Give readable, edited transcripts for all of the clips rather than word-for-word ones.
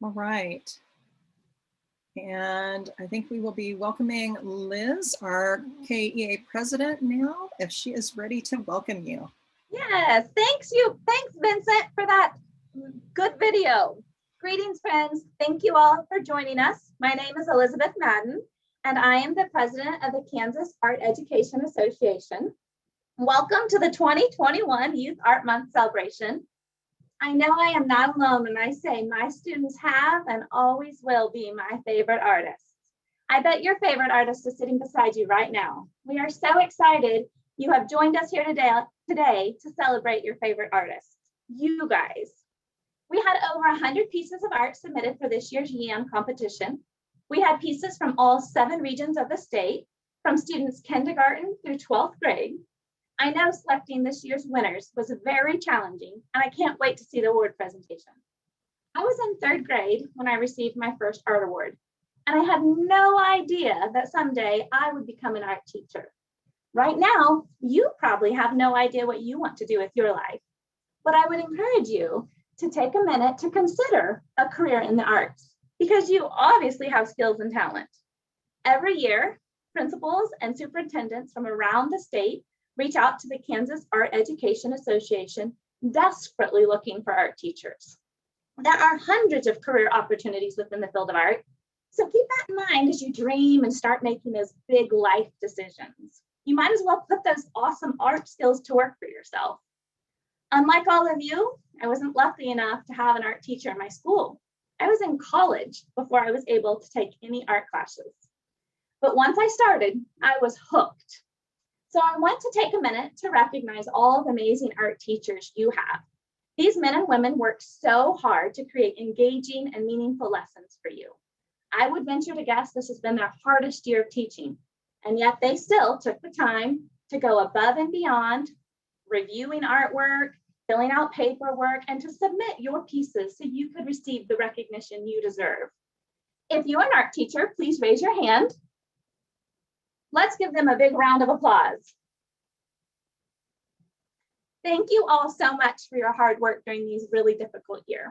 All right. And I think we will be welcoming Liz, our KEA president now, if she is ready to welcome you. Yes, thanks Vincent for that good video. Greetings friends, thank you all for joining us. My name is Elizabeth Madden and I am the president of the Kansas Art Education Association. Welcome to the 2021 Youth Art Month celebration. I know I am not alone when I say my students have and always will be my favorite artists. I bet your favorite artist is sitting beside you right now. We are so excited you have joined us here today to celebrate your favorite artists, you guys. We had over 100 pieces of art submitted for this year's YAM competition. We had pieces from all 7 regions of the state, from students kindergarten through 12th grade. I know selecting this year's winners was very challenging, and I can't wait to see the award presentation. I was in 3rd grade when I received my first art award, and I had no idea that someday I would become an art teacher. Right now, you probably have no idea what you want to do with your life, but I would encourage you to take a minute to consider a career in the arts, because you obviously have skills and talent. Every year, principals and superintendents from around the state reach out to the Kansas Art Education Association, desperately looking for art teachers. There are hundreds of career opportunities within the field of art, so keep that in mind as you dream and start making those big life decisions. You might as well put those awesome art skills to work for yourself. Unlike all of you, I wasn't lucky enough to have an art teacher in my school. I was in college before I was able to take any art classes. But once I started, I was hooked. So I want to take a minute to recognize all the amazing art teachers you have. These men and women work so hard to create engaging and meaningful lessons for you. I would venture to guess this has been their hardest year of teaching, and yet they still took the time to go above and beyond, reviewing artwork, filling out paperwork, and to submit your pieces so you could receive the recognition you deserve. If you're an art teacher, please raise your hand. Let's give them a big round of applause. Thank you all so much for your hard work during these really difficult years.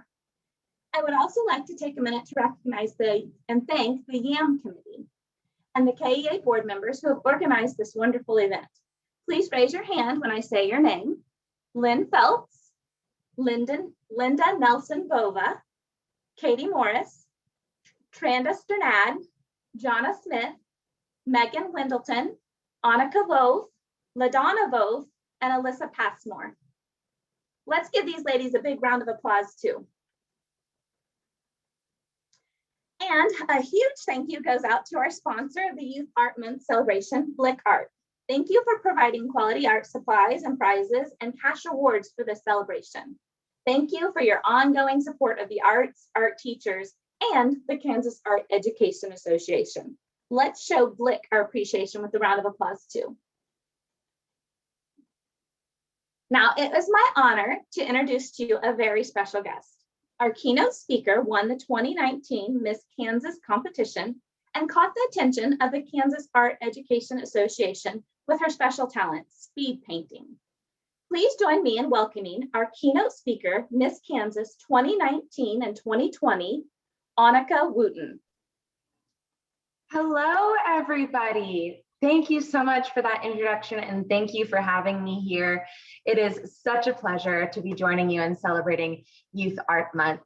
I would also like to take a minute to recognize and thank the YAM committee and the KEA board members who have organized this wonderful event. Please raise your hand when I say your name. Lynn Phelps, Linda Nelson Bova, Katie Morris, Tranda Sternad, Jonna Smith, Megan Wendleton, Annika Voth, LaDonna Voth, and Alyssa Passmore. Let's give these ladies a big round of applause too. And a huge thank you goes out to our sponsor of the Youth Art Month celebration, Blick Art. Thank you for providing quality art supplies and prizes and cash awards for this celebration. Thank you for your ongoing support of the arts, art teachers, and the Kansas Art Education Association. Let's show Blick our appreciation with a round of applause too. Now, it is my honor to introduce to you a very special guest. Our keynote speaker won the 2019 Miss Kansas competition and caught the attention of the Kansas Art Education Association with her special talent, speed painting. Please join me in welcoming our keynote speaker, Miss Kansas 2019 and 2020, Annika Wooten. Hello, everybody. Thank you so much for that introduction, and thank you for having me here. It is such a pleasure to be joining you and celebrating Youth Art Month.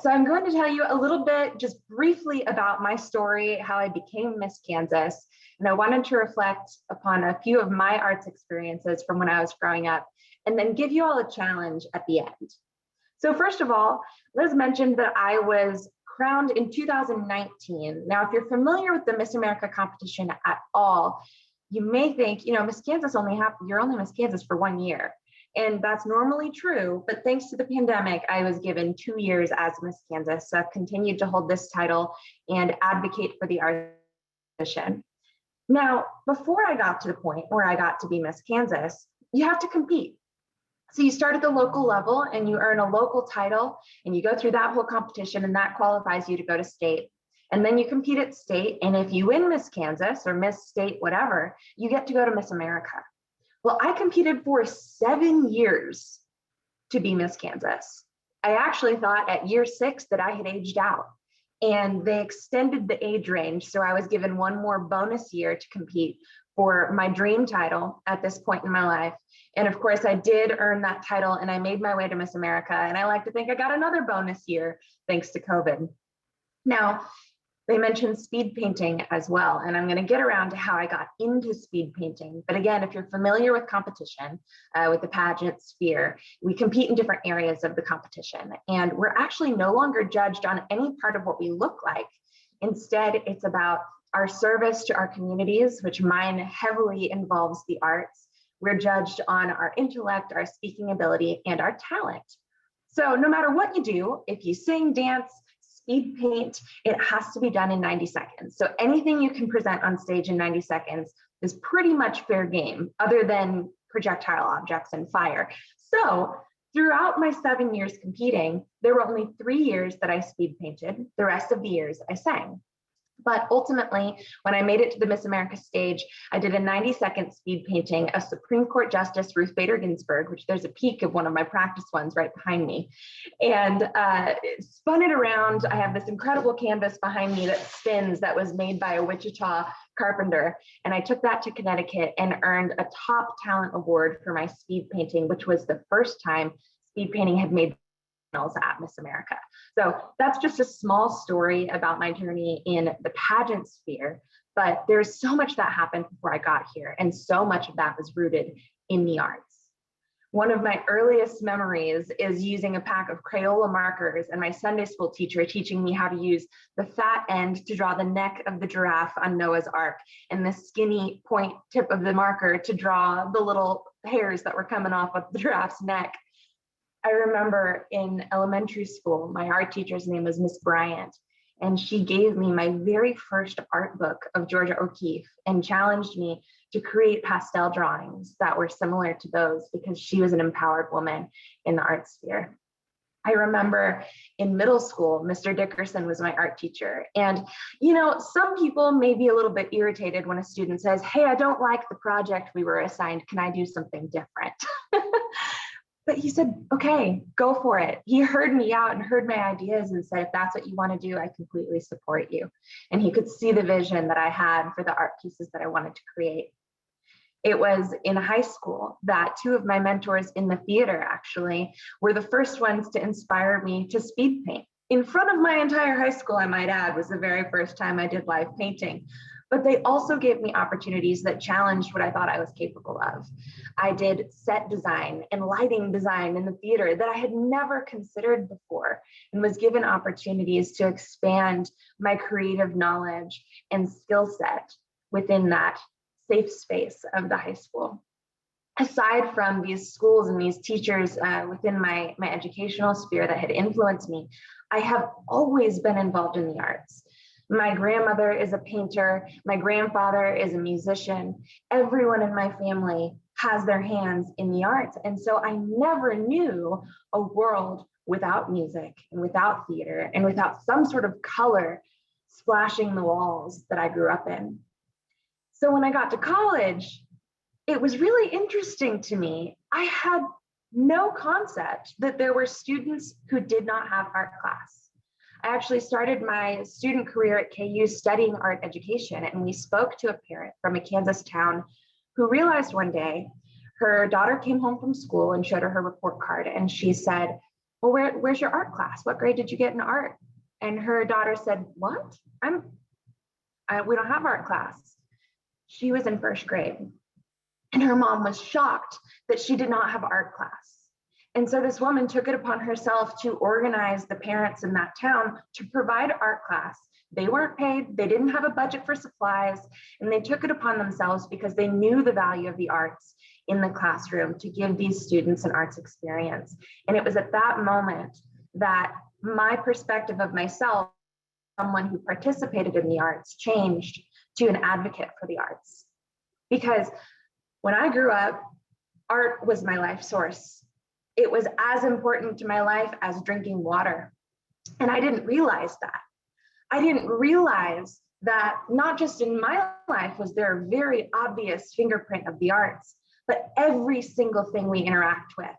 So I'm going to tell you a little bit, just briefly, about my story, how I became Miss Kansas, and I wanted to reflect upon a few of my arts experiences from when I was growing up, and then give you all a challenge at the end. So first of all, Liz mentioned that I was crowned in 2019. Now, if you're familiar with the Miss America competition at all, you may think, Miss Kansas you're only Miss Kansas for 1 year. And that's normally true, but thanks to the pandemic, I was given 2 years as Miss Kansas. So I've continued to hold this title and advocate for the art position. Now, before I got to the point where I got to be Miss Kansas, you have to compete. So you start at the local level and you earn a local title and you go through that whole competition, and that qualifies you to go to state. And then you compete at state, and if you win Miss Kansas or Miss State, whatever, you get to go to Miss America. Well, I competed for 7 years to be Miss Kansas. I actually thought at year 6 that I had aged out, and they extended the age range. So I was given one more bonus year to compete for my dream title at this point in my life. And of course, I did earn that title, and I made my way to Miss America. And I like to think I got another bonus year thanks to COVID. Now, they mentioned speed painting as well, and I'm going to get around to how I got into speed painting. But again, if you're familiar with competition, with the pageant sphere, we compete in different areas of the competition, and we're actually no longer judged on any part of what we look like. Instead, it's about our service to our communities, which mine heavily involves the arts. We're judged on our intellect, our speaking ability, and our talent. So no matter what you do, if you sing, dance, speed paint, it has to be done in 90 seconds. So anything you can present on stage in 90 seconds is pretty much fair game, other than projectile objects and fire. So throughout my 7 years competing, there were only 3 years that I speed painted. The rest of the years I sang. But ultimately, when I made it to the Miss America stage, I did a 90-second speed painting of Supreme Court Justice Ruth Bader Ginsburg, which there's a peek of one of my practice ones right behind me, and spun it around. I have this incredible canvas behind me that spins that was made by a Wichita carpenter. And I took that to Connecticut and earned a top talent award for my speed painting, which was the first time speed painting had made at Miss America. So that's just a small story about my journey in the pageant sphere, but there's so much that happened before I got here, and so much of that was rooted in the arts. One of my earliest memories is using a pack of Crayola markers and my Sunday school teacher teaching me how to use the fat end to draw the neck of the giraffe on Noah's Ark, and the skinny point tip of the marker to draw the little hairs that were coming off of the giraffe's neck. I remember in elementary school, my art teacher's name was Miss Bryant, and she gave me my very first art book of Georgia O'Keeffe and challenged me to create pastel drawings that were similar to those, because she was an empowered woman in the art sphere. I remember in middle school, Mr. Dickerson was my art teacher. And, you know, some people may be a little bit irritated when a student says, "Hey, I don't like the project we were assigned. Can I do something different?" But he said, "Okay, go for it." He heard me out and heard my ideas and said, "If that's what you want to do, I completely support you." And he could see the vision that I had for the art pieces that I wanted to create. It was in high school that 2 of my mentors in the theater actually were the first ones to inspire me to speed paint. In front of my entire high school, I might add, was the very first time I did live painting. But they also gave me opportunities that challenged what I thought I was capable of. I did set design and lighting design in the theater that I had never considered before, and was given opportunities to expand my creative knowledge and skill set within that safe space of the high school. Aside from these schools and these teachers within my educational sphere that had influenced me, I have always been involved in the arts. My grandmother is a painter. My grandfather is a musician. Everyone in my family has their hands in the arts. And so I never knew a world without music and without theater and without some sort of color splashing the walls that I grew up in. So when I got to college, it was really interesting to me. I had no concept that there were students who did not have art class. I actually started my student career at KU studying art education, and we spoke to a parent from a Kansas town who realized one day her daughter came home from school and showed her her report card, and she said, "Well, where's your art class? What grade did you get in art?" And her daughter said, "What? We don't have art class." She was in first grade, and her mom was shocked that she did not have art class. And so this woman took it upon herself to organize the parents in that town to provide art class. They weren't paid, they didn't have a budget for supplies, and they took it upon themselves because they knew the value of the arts in the classroom to give these students an arts experience. And it was at that moment that my perspective of myself, someone who participated in the arts, changed to an advocate for the arts. Because when I grew up, art was my life source. It was as important to my life as drinking water. And I didn't realize that. I didn't realize that not just in my life was there a very obvious fingerprint of the arts, but every single thing we interact with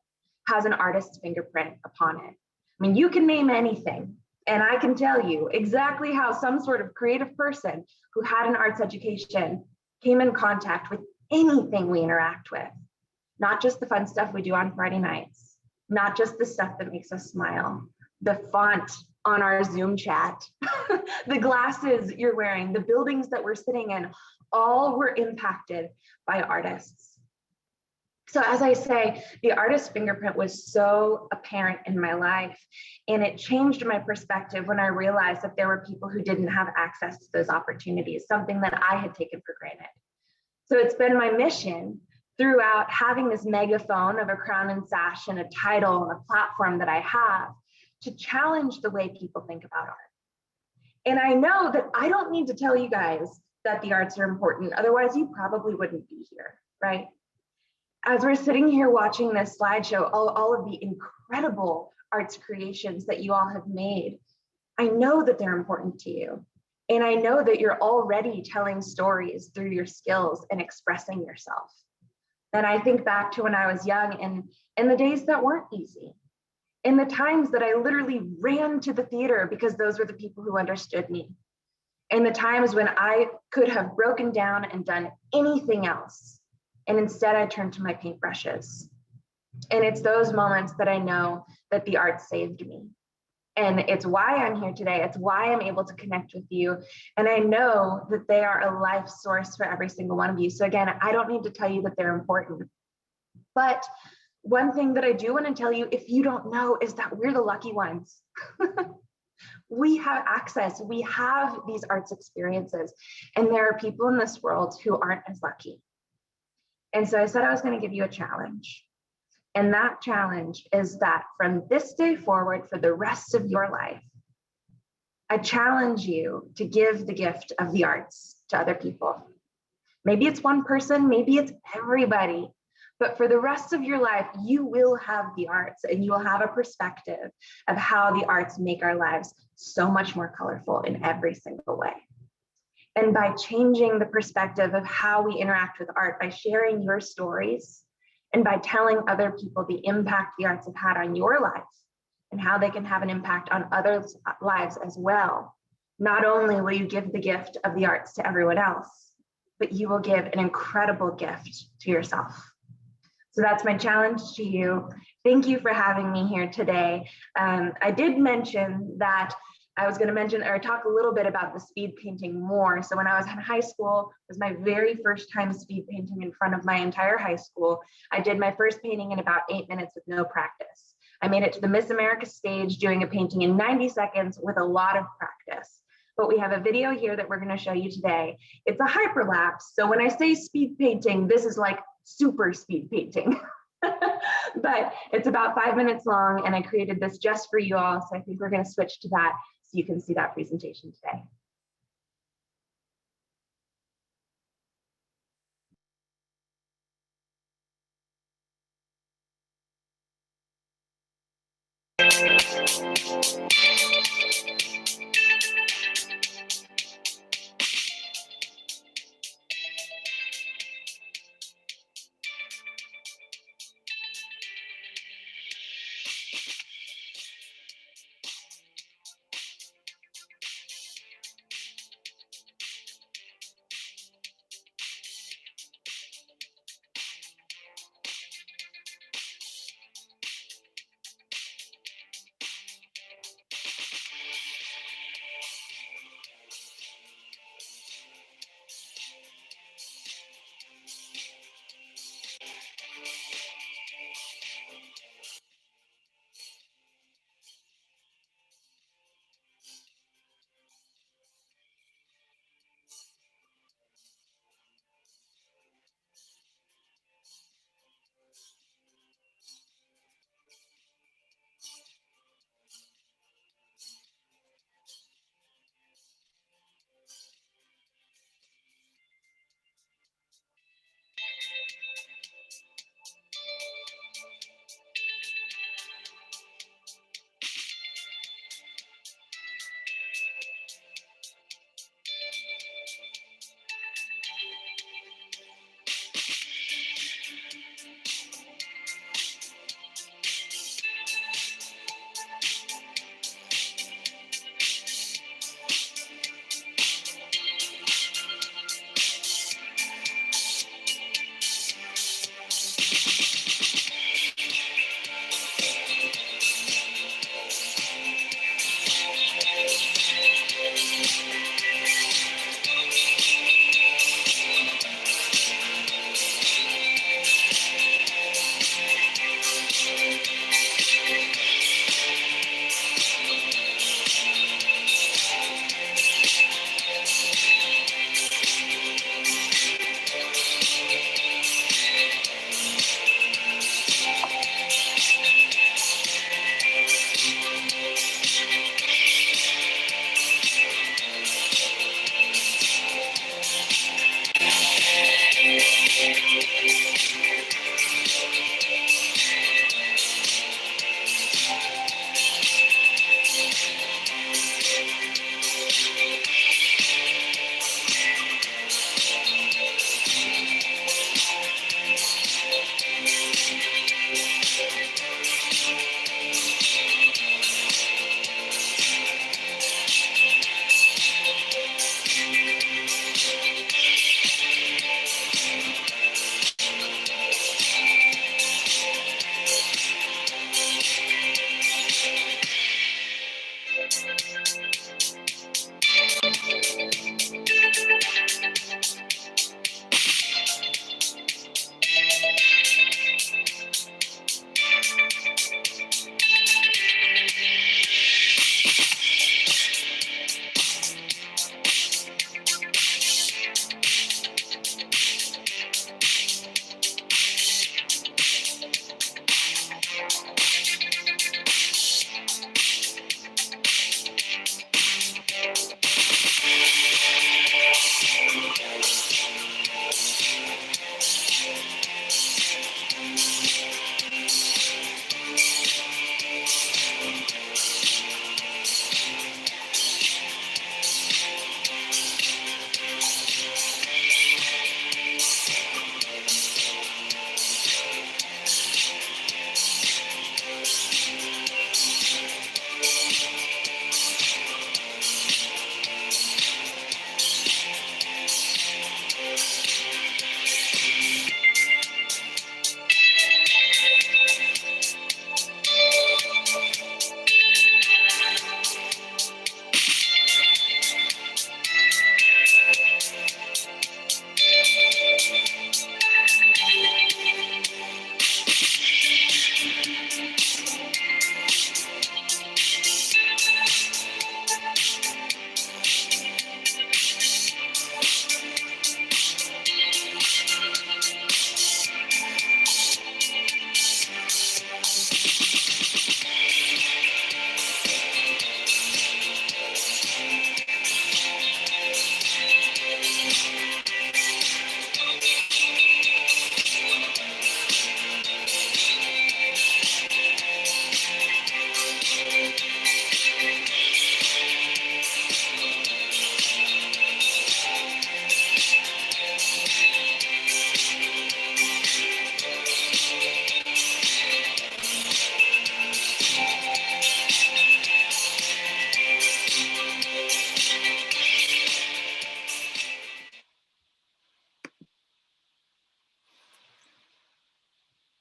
has an artist's fingerprint upon it. I mean, you can name anything, and I can tell you exactly how some sort of creative person who had an arts education came in contact with anything we interact with, not just the fun stuff we do on Friday nights, not just the stuff that makes us smile, the font on our Zoom chat, the glasses you're wearing, the buildings that we're sitting in, all were impacted by artists. So as I say, the artist fingerprint was so apparent in my life, and it changed my perspective when I realized that there were people who didn't have access to those opportunities, something that I had taken for granted. So it's been my mission throughout having this megaphone of a crown and sash and a title and a platform that I have to challenge the way people think about art. And I know that I don't need to tell you guys that the arts are important, otherwise you probably wouldn't be here, right? As we're sitting here watching this slideshow, all of the incredible arts creations that you all have made, I know that they're important to you. And I know that you're already telling stories through your skills and expressing yourself. And I think back to when I was young and the days that weren't easy, and the times that I literally ran to the theater because those were the people who understood me. And the times when I could have broken down and done anything else. And instead I turned to my paintbrushes. And it's those moments that I know that the arts saved me. And it's why I'm here today. It's why I'm able to connect with you. And I know that they are a life source for every single one of you. So again, I don't need to tell you that they're important. But one thing that I do want to tell you, if you don't know, is that we're the lucky ones. We have access. We have these arts experiences. And there are people in this world who aren't as lucky. And so I said I was going to give you a challenge. And that challenge is that from this day forward, for the rest of your life, I challenge you to give the gift of the arts to other people. Maybe it's one person, maybe it's everybody, but for the rest of your life, you will have the arts and you will have a perspective of how the arts make our lives so much more colorful in every single way. And by changing the perspective of how we interact with art, by sharing your stories, and by telling other people the impact the arts have had on your life and how they can have an impact on others' lives as well, not only will you give the gift of the arts to everyone else, but you will give an incredible gift to yourself. So that's my challenge to you. Thank you for having me here today. I did mention that I was going to mention or talk a little bit about the speed painting more. So when I was in high school, it was my very first time speed painting in front of my entire high school. I did my first painting in about 8 minutes with no practice. I made it to the Miss America stage doing a painting in 90 seconds with a lot of practice. But we have a video here that we're going to show you today. It's a hyperlapse. So when I say speed painting, this is like super speed painting. But it's about 5 minutes long, and I created this just for you all. So I think we're going to switch to that so you can see that presentation today.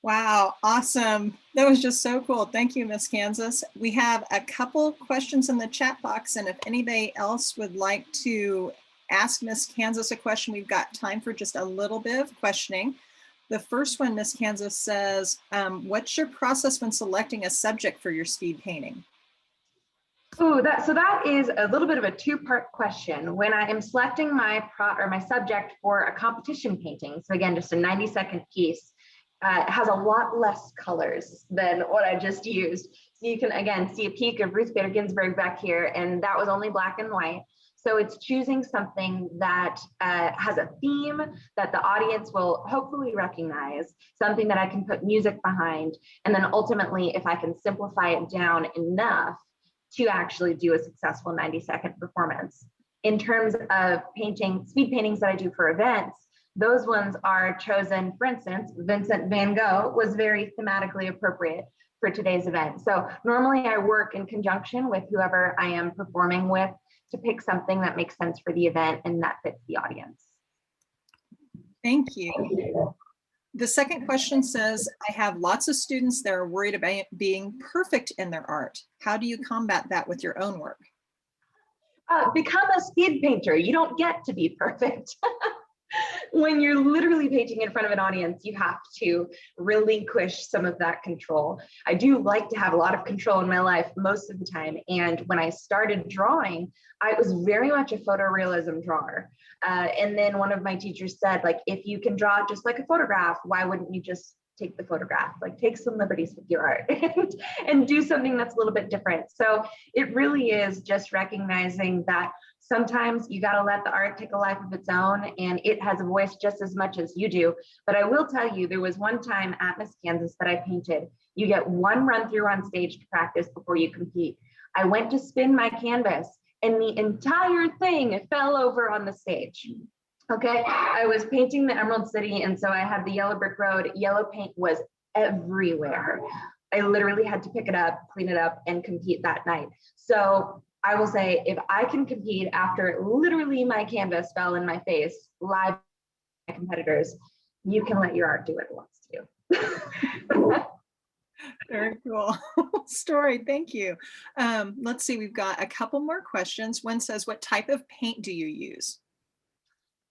Wow, awesome. That was just so cool. Thank you, Miss Kansas. We have a couple questions in the chat box, and if anybody else would like to ask Miss Kansas a question, we've got time for just a little bit of questioning. The first one, Miss Kansas says, what's your process when selecting a subject for your speed painting? Ooh, that is a little bit of a two-part question. When I am selecting my subject for a competition painting, so again, just a 90-second piece, it has a lot less colors than what I just used. So you can again see a peek of Ruth Bader Ginsburg back here, and that was only black and white. So it's choosing something that has a theme that the audience will hopefully recognize, something that I can put music behind, and then ultimately, if I can simplify it down enough to actually do a successful 90-second performance. In terms of painting, speed paintings that I do for events, those ones are chosen. For instance, Vincent van Gogh was very thematically appropriate for today's event. So normally I work in conjunction with whoever I am performing with to pick something that makes sense for the event and that fits the audience. Thank you. The second question says, I have lots of students that are worried about being perfect in their art. How do you combat that with your own work? Become a speed painter. You don't get to be perfect. When you're literally painting in front of an audience, you have to relinquish some of that control. I do like to have a lot of control in my life most of the time. And when I started drawing, I was very much a photorealism drawer. And then one of my teachers said, like, if you can draw just like a photograph, why wouldn't you just take the photograph, like take some liberties with your art and do something that's a little bit different. So it really is just recognizing that sometimes you got to let the art take a life of its own, and it has a voice just as much as you do. But I will tell you, there was one time at Miss Kansas that I painted. You get one run through on stage to practice before you compete. I went to spin my canvas and the entire thing fell over on the stage. Okay, I was painting the Emerald City, and so I had the yellow brick road. Yellow paint was everywhere. I literally had to pick it up, clean it up, and compete that night. So I will say, if I can compete after literally my canvas fell in my face, live my competitors, you can let your art do what it wants to do. Very cool story. Thank you. Let's see, we've got a couple more questions. One says, what type of paint do you use?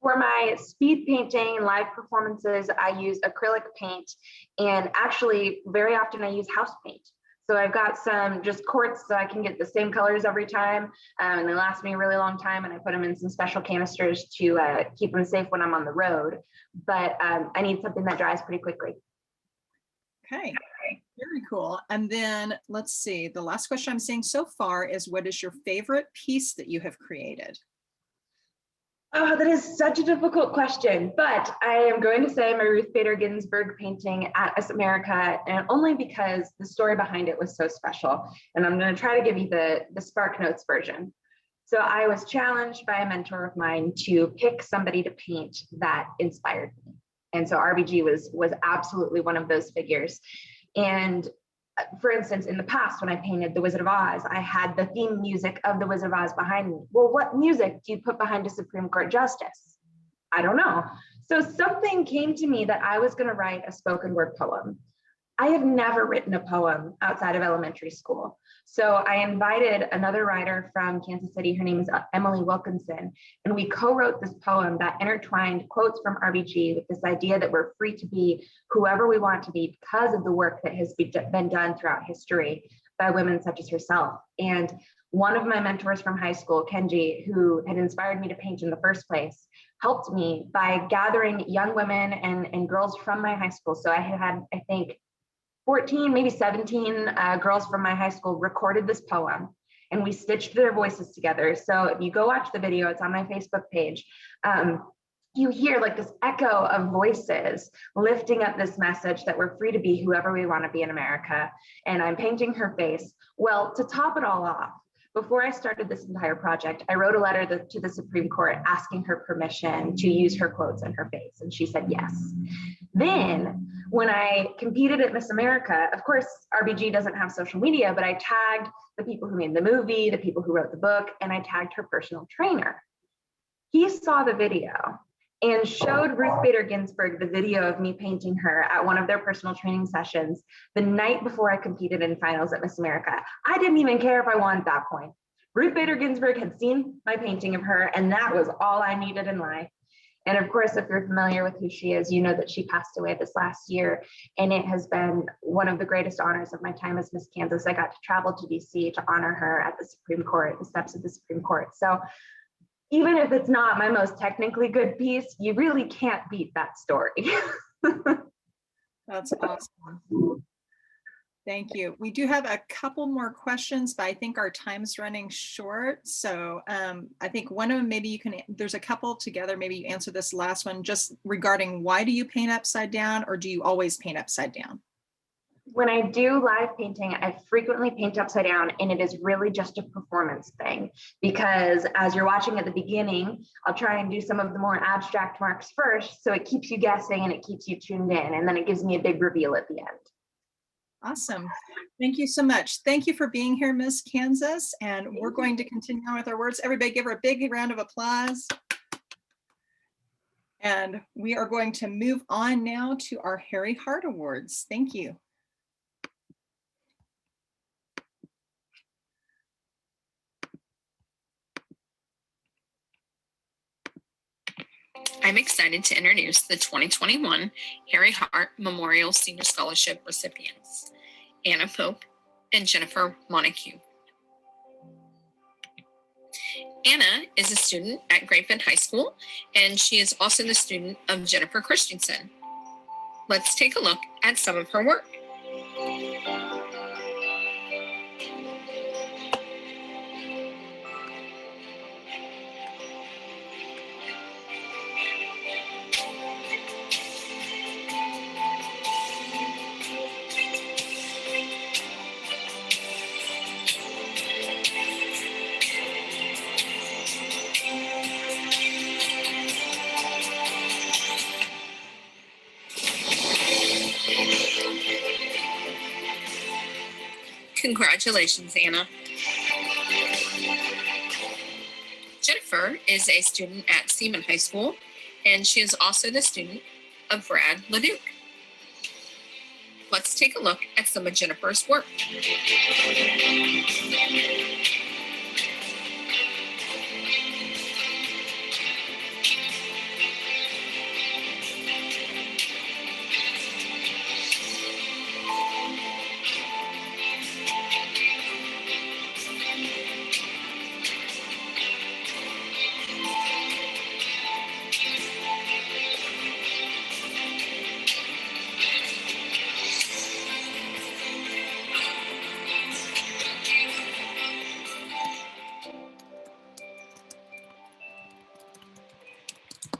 For my speed painting and live performances, I use acrylic paint, and actually very often I use house paint. So I've got some just quartz so I can get the same colors every time, and they last me a really long time, and I put them in some special canisters to keep them safe when I'm on the road. But I need something that dries pretty quickly. Okay, very cool. And then let's see, the last question I'm seeing so far is, what is your favorite piece that you have created? Oh, that is such a difficult question, but I am going to say my Ruth Bader Ginsburg painting at Miss America, and only because the story behind it was so special. And I'm going to try to give you the Spark Notes version. So I was challenged by a mentor of mine to pick somebody to paint that inspired me. And so RBG was absolutely one of those figures. And for instance, in the past, when I painted The Wizard of Oz, I had the theme music of The Wizard of Oz behind me. Well, what music do you put behind a Supreme Court justice? I don't know. So something came to me that I was going to write a spoken word poem. I have never written a poem outside of elementary school. So I invited another writer from Kansas City. Her name is Emily Wilkinson. And we co-wrote this poem that intertwined quotes from RBG with this idea that we're free to be whoever we want to be because of the work that has been done throughout history by women such as herself. And one of my mentors from high school, Kenji, who had inspired me to paint in the first place, helped me by gathering young women and girls from my high school. So I had, I think, 14, maybe 17 girls from my high school recorded this poem, and we stitched their voices together. So if you go watch the video, it's on my Facebook page. You hear like this echo of voices lifting up this message that we're free to be whoever we want to be in America. And I'm painting her face. Well, to top it all off, before I started this entire project, I wrote a letter to the Supreme Court asking her permission to use her quotes in her face, and she said yes. Then, when I competed at Miss America, of course, RBG doesn't have social media, but I tagged the people who made the movie, the people who wrote the book, and I tagged her personal trainer. He saw the video, and showed Ruth Bader Ginsburg the video of me painting her at one of their personal training sessions the night before I competed in finals at Miss America. I didn't even care if I won at that point. Ruth Bader Ginsburg had seen my painting of her, and that was all I needed in life. And of course, if you're familiar with who she is, you know that she passed away this last year. And it has been one of the greatest honors of my time as Miss Kansas. I got to travel to DC to honor her at the Supreme Court, the steps of the Supreme Court. So even if it's not my most technically good piece, you really can't beat that story. That's awesome. Thank you. We do have a couple more questions, but I think our time's running short. So I think one of them, maybe you can, there's a couple together, maybe you answer this last one just regarding why do you paint upside down, or do you always paint upside down? When I do live painting, I frequently paint upside down, and it is really just a performance thing, because as you're watching at the beginning, I'll try and do some of the more abstract marks first, so it keeps you guessing and it keeps you tuned in, and then it gives me a big reveal at the end. Awesome. Thank you so much. Thank you for being here, Miss Kansas, and we're going to continue on with our words. Everybody give her a big round of applause. And we are going to move on now to our Harry Hart Awards. Thank you. I'm excited to introduce the 2021 Harry Hart Memorial Senior Scholarship recipients, Anna Pope and Jennifer Montague. Anna is a student at Great Bend High School, and she is also the student of Jennifer Christensen. Let's take a look at some of her work. Congratulations, Anna. Jennifer is a student at Seaman High School, and she is also the student of Brad Leduc. Let's take a look at some of Jennifer's work.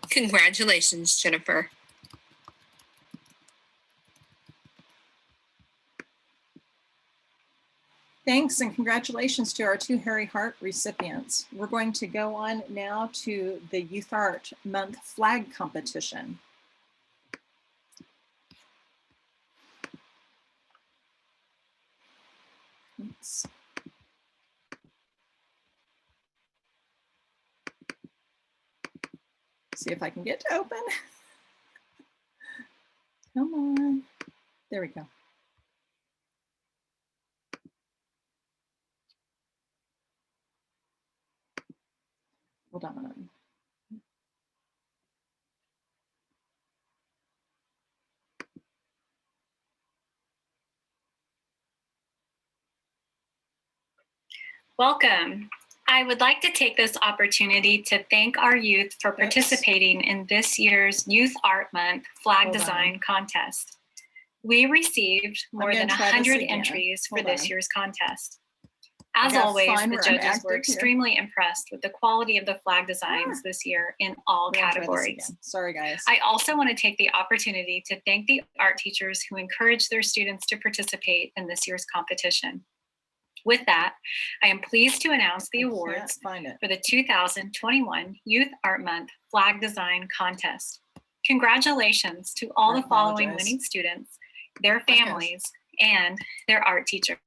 Congratulations, Jennifer. Thanks and congratulations to our two Harry Hart recipients. We're going to go on now to the Youth Art Month flag competition. Oops. See if I can get to open. Come on. There we go. Hold on. Welcome. I would like to take this opportunity to thank our youth for participating in this year's Youth Art Month flag design contest. We received more than 100 entries for this year's contest. As always, the judges were extremely impressed with the quality of the flag designs this year in all categories. Sorry, guys. I also want to take the opportunity to thank the art teachers who encouraged their students to participate in this year's competition. With that, I am pleased to announce the awards for the 2021 Youth Art Month Flag Design Contest. Congratulations to all the following winning students, their families, and their art teachers.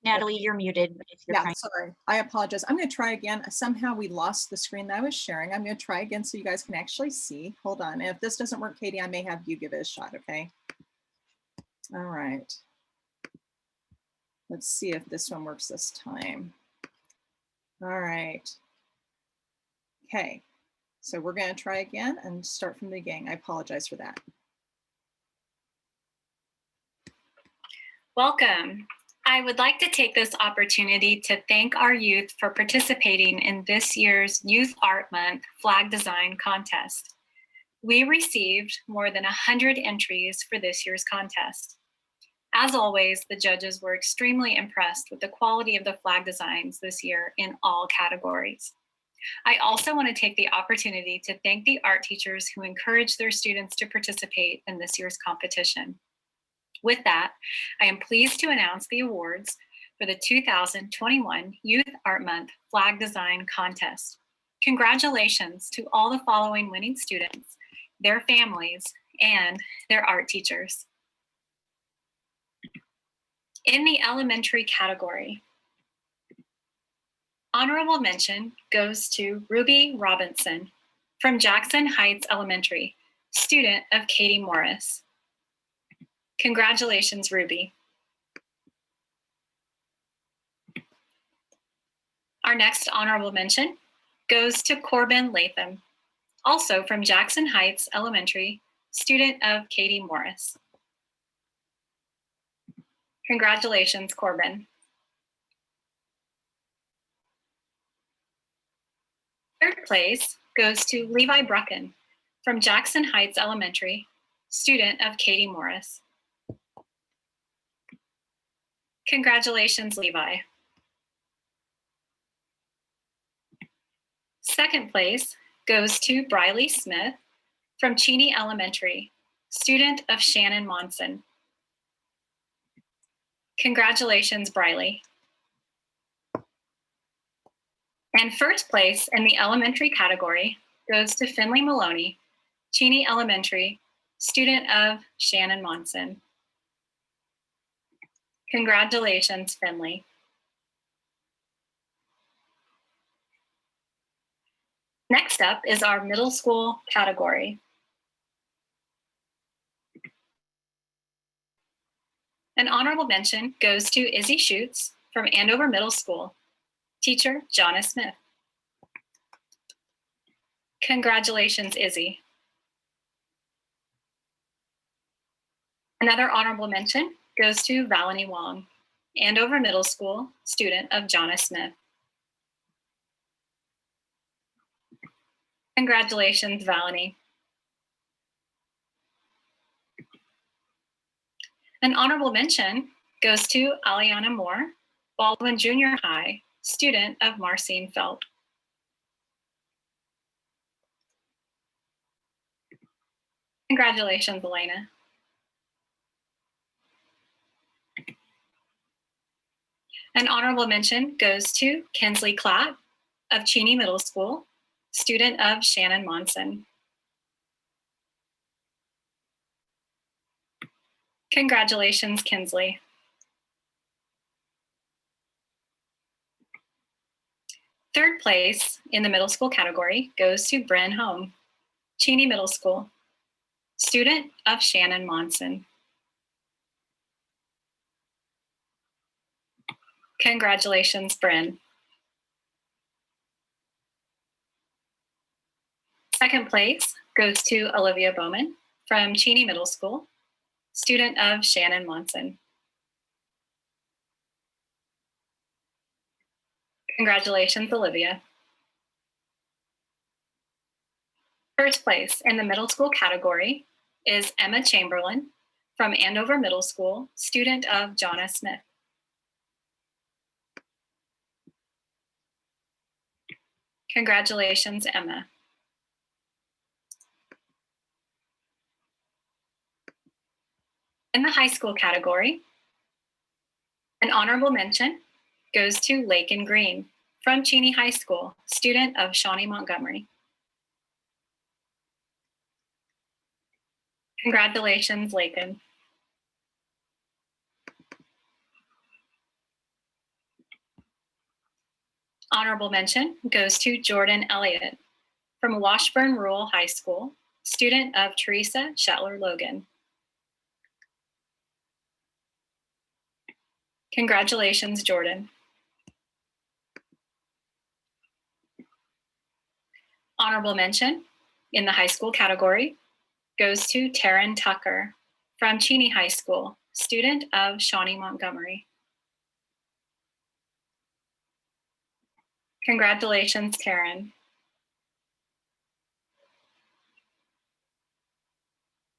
Natalie, you're muted if you're Yeah, trying. sorry. I apologize. I'm going to try again. Somehow we lost the screen that I was sharing. I'm going to try again so you guys can actually see. Hold on. And if this doesn't work, Katie, I may have you give it a shot, okay? All right. Let's see if this one works this time. All right. Okay. So we're going to try again and start from the beginning. I apologize for that. Welcome. I would like to take this opportunity to thank our youth for participating in this year's Youth Art Month Flag Design Contest. We received more than 100 entries for this year's contest. As always, the judges were extremely impressed with the quality of the flag designs this year in all categories. I also want to take the opportunity to thank the art teachers who encouraged their students to participate in this year's competition. With that, I am pleased to announce the awards for the 2021 Youth Art Month Flag Design Contest. Congratulations to all the following winning students, their families, and their art teachers. In the elementary category, honorable mention goes to Ruby Robinson from Jackson Heights Elementary, student of Katie Morris. Congratulations, Ruby. Our next honorable mention goes to Corbin Latham, also from Jackson Heights Elementary, student of Katie Morris. Congratulations, Corbin. Third place goes to Levi Brucken from Jackson Heights Elementary, student of Katie Morris. Congratulations, Levi. Second place goes to Briley Smith from Cheney Elementary, student of Shannon Monson. Congratulations, Briley. And first place in the elementary category goes to Finley Maloney, Cheney Elementary, student of Shannon Monson. Congratulations, Finley. Next up is our middle school category. An honorable mention goes to Izzy Schutz from Andover Middle School, teacher Jonna Smith. Congratulations, Izzy. Another honorable mention goes to Valani Wong, Andover Middle School, student of Jonna Smith. Congratulations, Valani. An honorable mention goes to Aliana Moore, Baldwin Junior High, student of Marcine Felt. Congratulations, Elena. An honorable mention goes to Kinsley Klatt of Cheney Middle School, student of Shannon Monson. Congratulations, Kinsley. Third place in the middle school category goes to Bren Home, Cheney Middle School, student of Shannon Monson. Congratulations, Bren. Second place goes to Olivia Bowman from Cheney Middle School, student of Shannon Monson. Congratulations, Olivia. First place in the middle school category is Emma Chamberlain from Andover Middle School, student of Jonna Smith. Congratulations, Emma. In the high school category, an honorable mention goes to Lakin Green from Cheney High School, student of Shawnee Montgomery. Congratulations, Lakin. Honorable mention goes to Jordan Elliott from Washburn Rural High School, student of Teresa Shetler Logan. Congratulations, Jordan. Honorable mention in the high school category goes to Taryn Tucker from Cheney High School, student of Shawnee Montgomery. Congratulations, Taryn.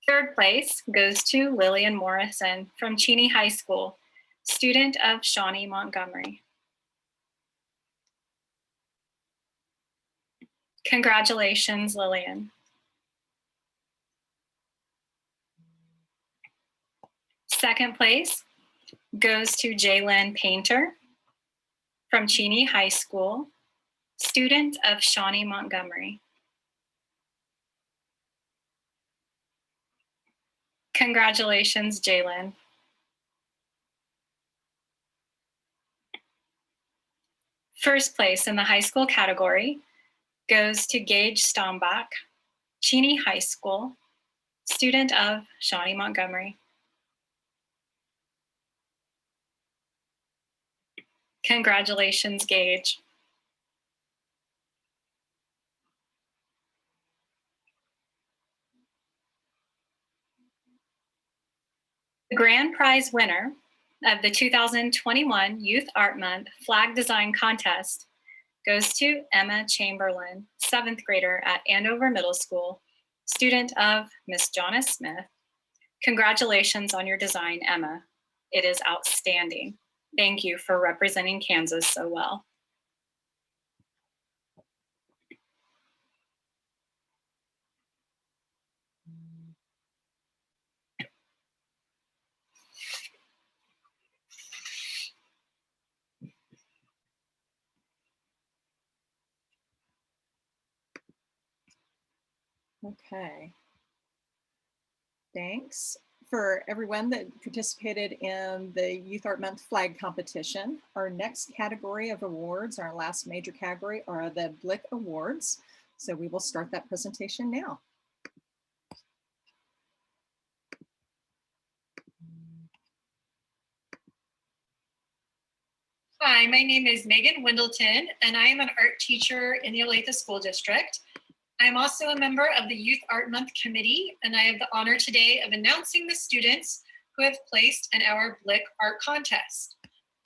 Third place goes to Lillian Morrison from Cheney High School, student of Shawnee Montgomery. Congratulations, Lillian. Second place goes to Jalen Painter from Cheney High School, student of Shawnee Montgomery. Congratulations, Jalen. First place in the high school category goes to Gage Stombach, Cheney High School, student of Shawnee Montgomery. Congratulations, Gage. The grand prize winner of the 2021 Youth Art Month Flag Design Contest goes to Emma Chamberlain, 7th grader at Andover Middle School, student of Miss Jonna Smith. Congratulations on your design, Emma. It is outstanding. Thank you for representing Kansas so well. Okay. Thanks for everyone that participated in the Youth Art Month flag competition. Our next category of awards, our last major category, are the Blick Awards. So we will start that presentation now. Hi, my name is Megan Wendleton, and I am an art teacher in the Olathe School District. I am also a member of the Youth Art Month Committee, and I have the honor today of announcing the students who have placed in our Blick Art Contest.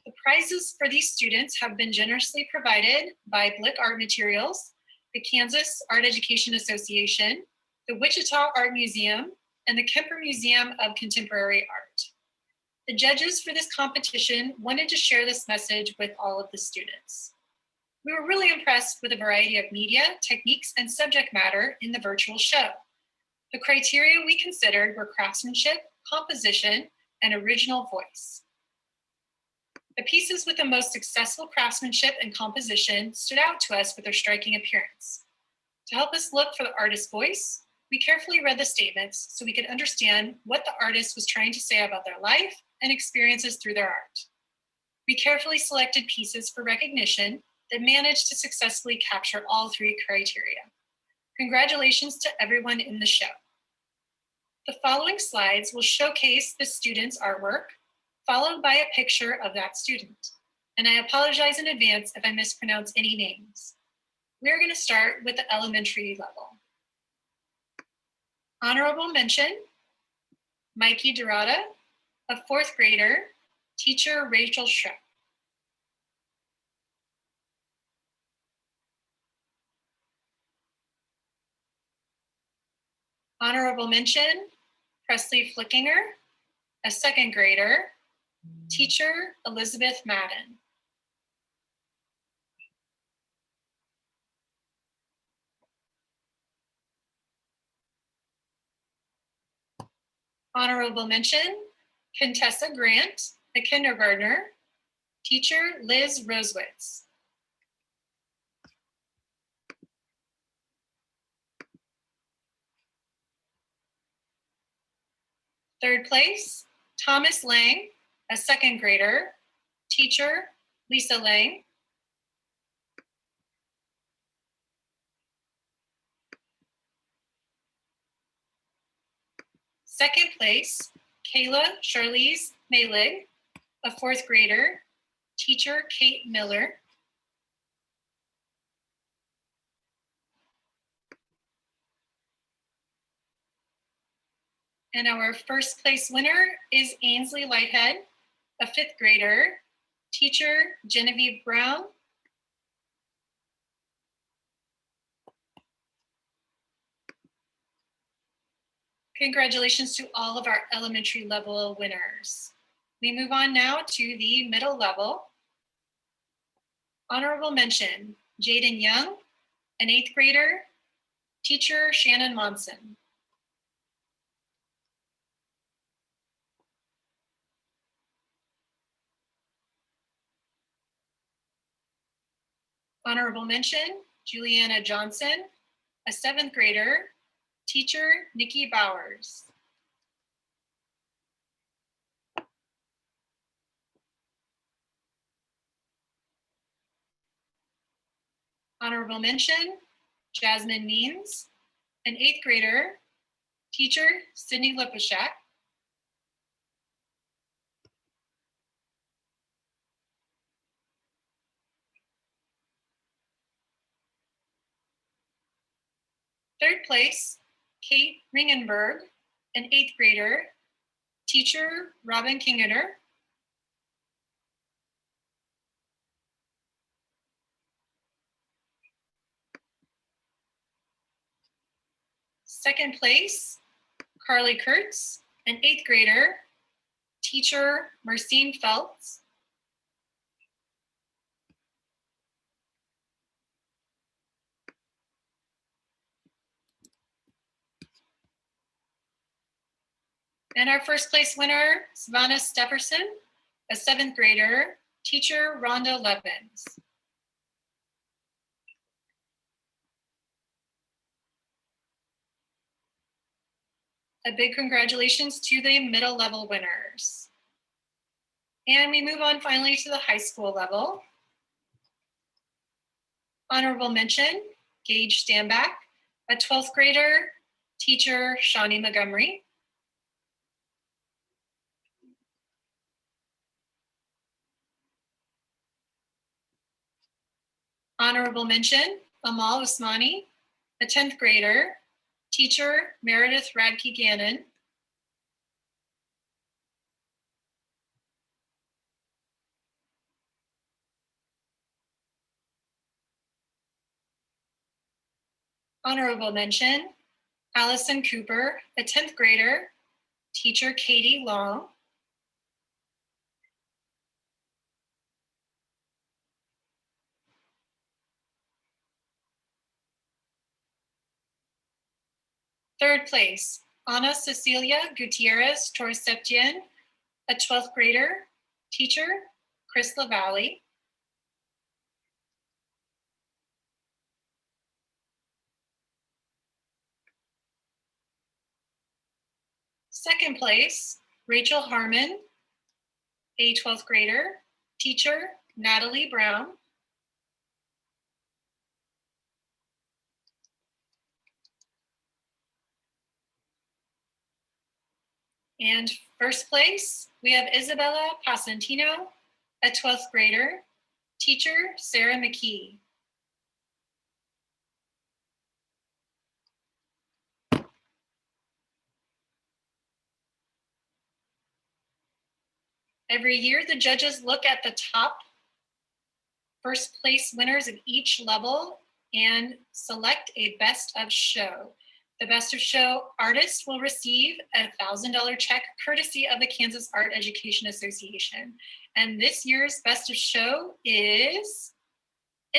The prizes for these students have been generously provided by Blick Art Materials, the Kansas Art Education Association, the Wichita Art Museum, and the Kemper Museum of Contemporary Art. The judges for this competition wanted to share this message with all of the students. We were really impressed with a variety of media, techniques, and subject matter in the virtual show. The criteria we considered were craftsmanship, composition, and original voice. The pieces with the most successful craftsmanship and composition stood out to us with their striking appearance. To help us look for the artist's voice, we carefully read the statements so we could understand what the artist was trying to say about their life and experiences through their art. We carefully selected pieces for recognition that managed to successfully capture all three criteria. Congratulations to everyone in the show. The following slides will showcase the student's artwork, followed by a picture of that student. And I apologize in advance if I mispronounce any names. We're going to start with the elementary level. Honorable mention, Mikey Dorada, a 4th grader, teacher Rachel Schreck. Honorable mention, Presley Flickinger, a 2nd grader, teacher Elizabeth Madden. Honorable mention, Contessa Grant, a kindergartner, teacher Liz Rosewitz. Third place, Thomas Lang, a 2nd grader, teacher Lisa Lang. Second place, Kayla Charlize Malig, a 4th grader, teacher Kate Miller. And our first place winner is Ainsley Whitehead, a 5th grader, teacher Genevieve Brown. Congratulations to all of our elementary level winners. We move on now to the middle level. Honorable mention, Jaden Young, an 8th grader, teacher Shannon Monson. Honorable mention, Juliana Johnson, a 7th grader, teacher Nikki Bowers. Honorable mention, Jasmine Means, an 8th grader, teacher Sydney Lipashak. Third place, Kate Ringenberg, an 8th grader, teacher Robin Kingeter. Second place, Carly Kurtz, an 8th grader, teacher Marcine Feltz. And our first place winner, Savannah Stepperson, a 7th grader, teacher Rhonda Levins. A big congratulations to the middle level winners. And we move on finally to the high school level. Honorable mention, Gage Stanback, a 12th grader, teacher Shawnee Montgomery. Honorable mention, Amal Usmani, a 10th grader, teacher Meredith Radke Gannon. Honorable mention, Allison Cooper, a 10th grader, teacher Katie Long. Third place, Ana Cecilia Gutierrez Torseptian, a 12th grader, teacher Chris LaValle. Second place, Rachel Harmon, a 12th grader, teacher Natalie Brown. And first place, we have Isabella Pasantino, a 12th grader, teacher Sarah McKee. Every year, the judges look at the top first place winners of each level and select a best of show. The best of show artist will receive a $1,000 check courtesy of the Kansas Art Education Association. And this year's best of show is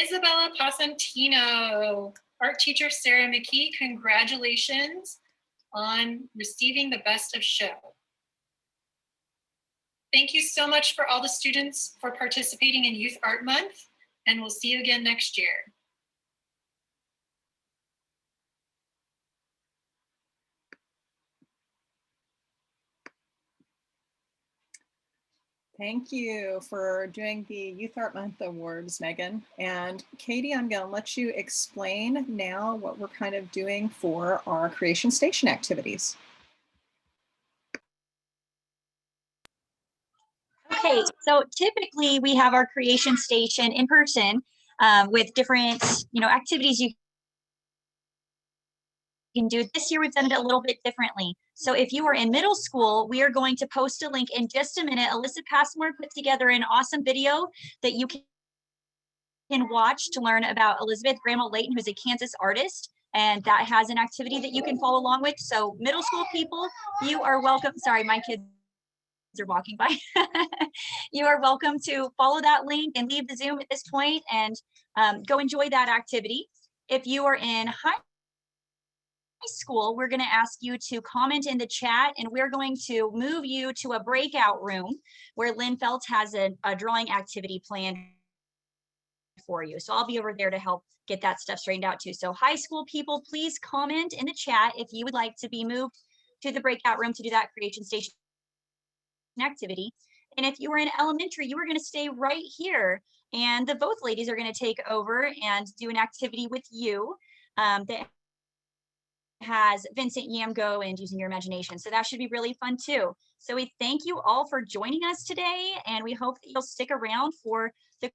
Isabella Pasantino. Art teacher Sarah McKee, congratulations on receiving the best of show. Thank you so much for all the students for participating in Youth Art Month, and we'll see you again next year. Thank you for doing the Youth Art Month Awards, Megan. And Katie, I'm going to let you explain now what we're kind of doing for our Creation Station activities. Okay, so typically we have our creation station in person with different, activities you can do. This year we've done it a little bit differently. So if you are in middle school, we are going to post a link in just a minute. Alyssa Passmore put together an awesome video that you can watch to learn about Elizabeth Grandma Layton, who's a Kansas artist, and that has an activity that you can follow along with. So middle school people, you are welcome. Sorry, my kids are walking by. You are welcome to follow that link and leave the Zoom at this point and go enjoy that activity. If you are in high school, we're going to ask you to comment in the chat, and we're going to move you to a breakout room where Lynn Felt has a drawing activity planned for you. So I'll be over there to help get that stuff straightened out too. So high school people, please comment in the chat if you would like to be moved to the breakout room to do that creation station activity. And if you were in elementary, you were going to stay right here, and the both ladies are going to take over and do an activity with you that has Vincent Yamgo and using your imagination. So that should be really fun too. So we thank you all for joining us today, and we hope that you'll stick around for the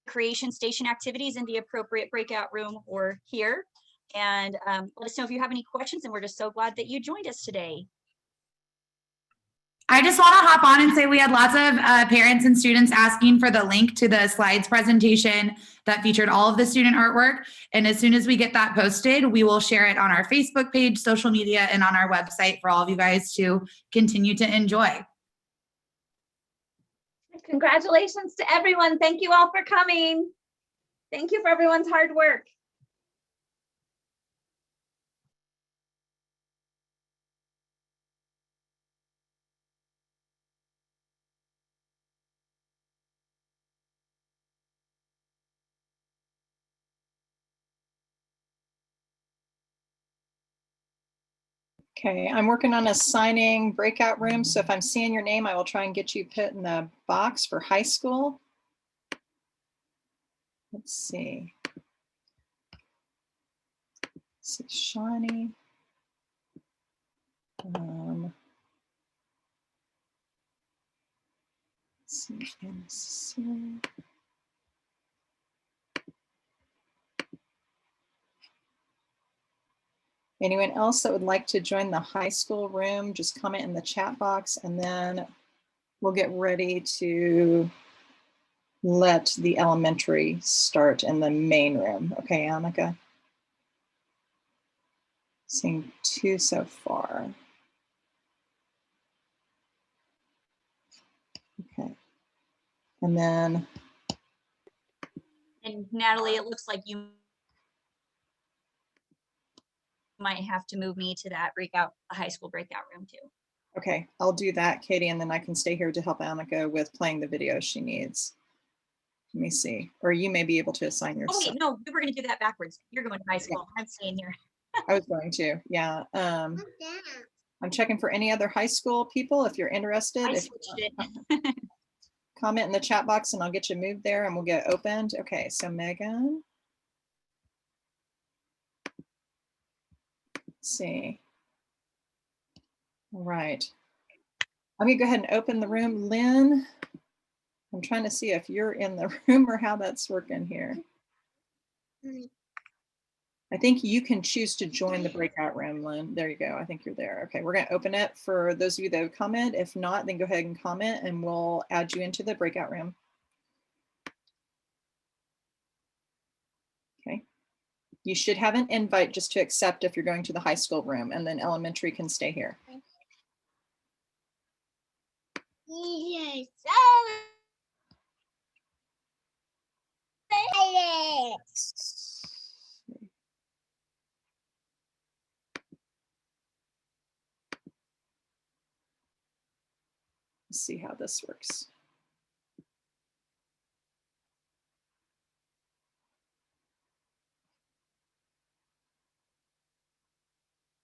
creation station activities in the appropriate breakout room or here. And let us know if you have any questions, and we're just so glad that you joined us today. I just want to hop on and say we had lots of parents and students asking for the link to the slides presentation that featured all of the student artwork. And as soon as we get that posted, we will share it on our Facebook page, social media, and on our website for all of you guys to continue to enjoy. Congratulations to everyone. Thank you all for coming. Thank you for everyone's hard work. Okay, I'm working on assigning breakout rooms. So if I'm seeing your name, I will try and get you put in the box for high school. Let's see. Let's see, Shawnee. Let's see, MC. Anyone else that would like to join the high school room, just comment in the chat box, and then we'll get ready to let the elementary start in the main room. Okay, Annika? Seeing 2 so far. Okay. And then. And Natalie, it looks like you might have to move me to that high school breakout room too. Okay, I'll do that, Katie, and then I can stay here to help Annika with playing the video she needs. Let me see. Or you may be able to assign yourself. Oh wait, no, we were going to do that backwards. You're going to high school. I'm staying here. I was going to, yeah. I'm checking for any other high school people if you're interested. I switched it. Comment in the chat box and I'll get you moved there and we'll get opened. Okay, so Megan. Let's see. All right. I'm gonna go ahead and open the room. Lynn, I'm trying to see if you're in the room or how that's working here. I think you can choose to join the breakout room, Lynn. There you go. I think you're there. Okay, we're gonna open it for those of you that have commented. If not, then go ahead and comment and we'll add you into the breakout room. Okay. You should have an invite just to accept if you're going to the high school room, and then elementary can stay here. Yes. Let's see how this works.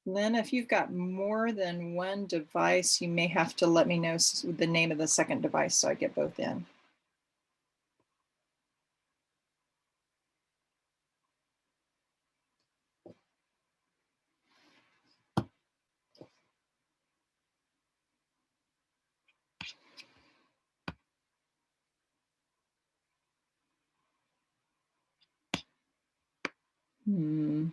Lynn, if you've got more than one device, you may have to let me know the name of the second device so I get both in. Hmm.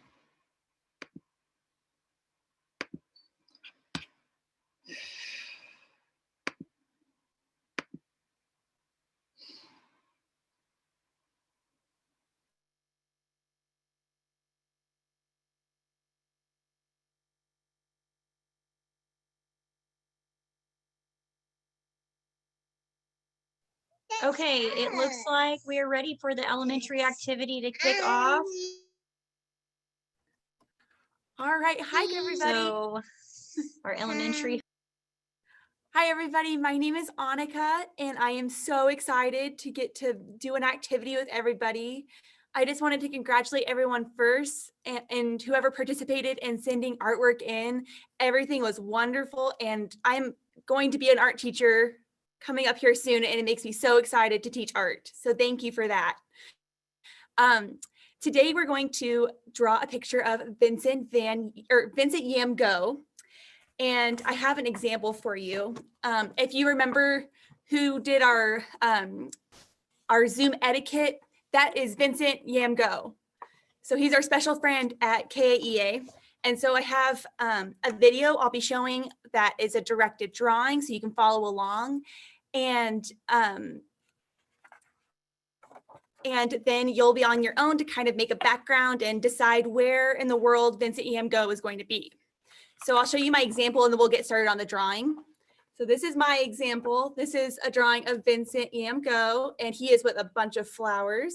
Okay, it looks like we're ready for the elementary activity to kick off. All right. Hi, everybody. So our elementary. Hi, everybody. My name is Annika, and I am so excited to get to do an activity with everybody. I just wanted to congratulate everyone first and whoever participated in sending artwork in. Everything was wonderful, and I'm going to be an art teacher coming up here soon, and it makes me so excited to teach art. So thank you for that. Today we're going to draw a picture of Vincent Yam Go, and I have an example for you. If you remember who did our Zoom etiquette, that is Vincent Yam Go. So he's our special friend at KAEA. And so I have a video I'll be showing that is a directed drawing so you can follow along. And then you'll be on your own to kind of make a background and decide where in the world Vincent Yam Go is going to be. So I'll show you my example and then we'll get started on the drawing. So this is my example. This is a drawing of Vincent Yam Go, and he is with a bunch of flowers.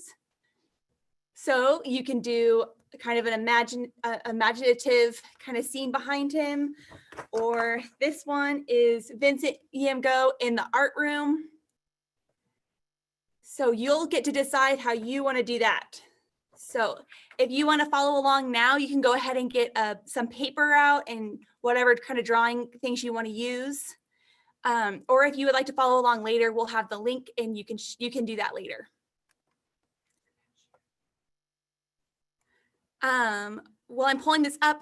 So you can do kind of an imaginative kind of scene behind him, or this one is Vincent Yam Go in the art room. So you'll get to decide how you want to do that. So if you want to follow along now, you can go ahead and get some paper out and whatever kind of drawing things you want to use. Or if you would like to follow along later, we'll have the link and you can do that later. While I'm pulling this up,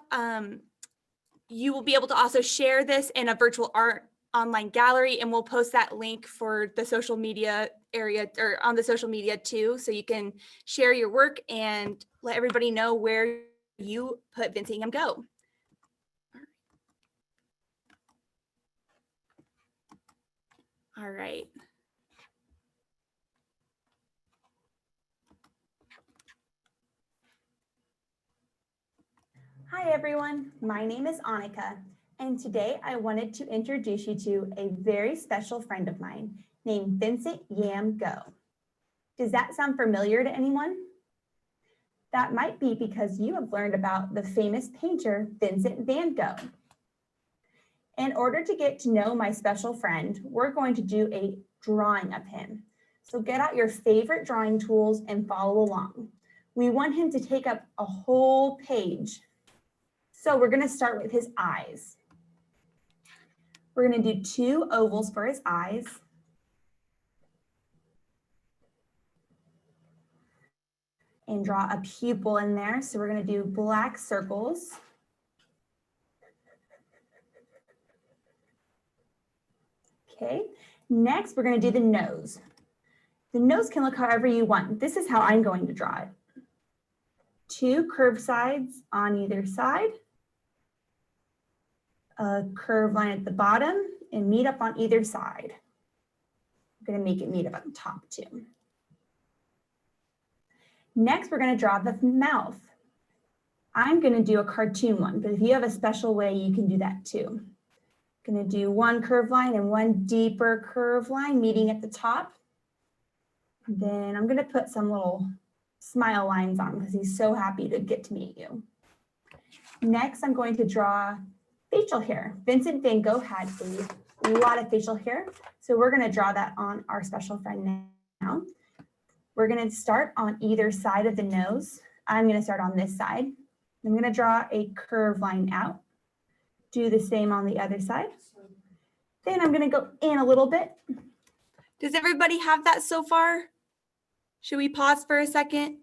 you will be able to also share this in a virtual art online gallery, and we'll post that link for the social media area or on the social media too, so you can share your work and let everybody know where you put Vincent Yam Go. All right. Hi everyone, my name is Annika, and today I wanted to introduce you to a very special friend of mine named Vincent Yam Go. Does that sound familiar to anyone? That might be because you have learned about the famous painter Vincent van Gogh. In order to get to know my special friend, we're going to do a drawing of him. So get out your favorite drawing tools and follow along. We want him to take up a whole page. So we're going to start with his eyes. We're going to do 2 ovals for his eyes. And draw a pupil in there. So we're going to do black circles. Okay, next we're going to do the nose. The nose can look however you want. This is how I'm going to draw it. 2 curved sides on either side. A curved line at the bottom and meet up on either side. I'm going to make it meet up at the top too. Next, we're going to draw the mouth. I'm going to do a cartoon one, but if you have a special way, you can do that too. I'm going to do 1 curved line and 1 deeper curved line meeting at the top. Then I'm going to put some little smile lines on because he's so happy to get to meet you. Next, I'm going to draw facial hair. Vincent van Gogh had a lot of facial hair, so we're going to draw that on our special friend now. We're going to start on either side of the nose. I'm going to start on this side. I'm going to draw a curved line out. Do the same on the other side. Then I'm going to go in a little bit. Does everybody have that so far? Should we pause for a second?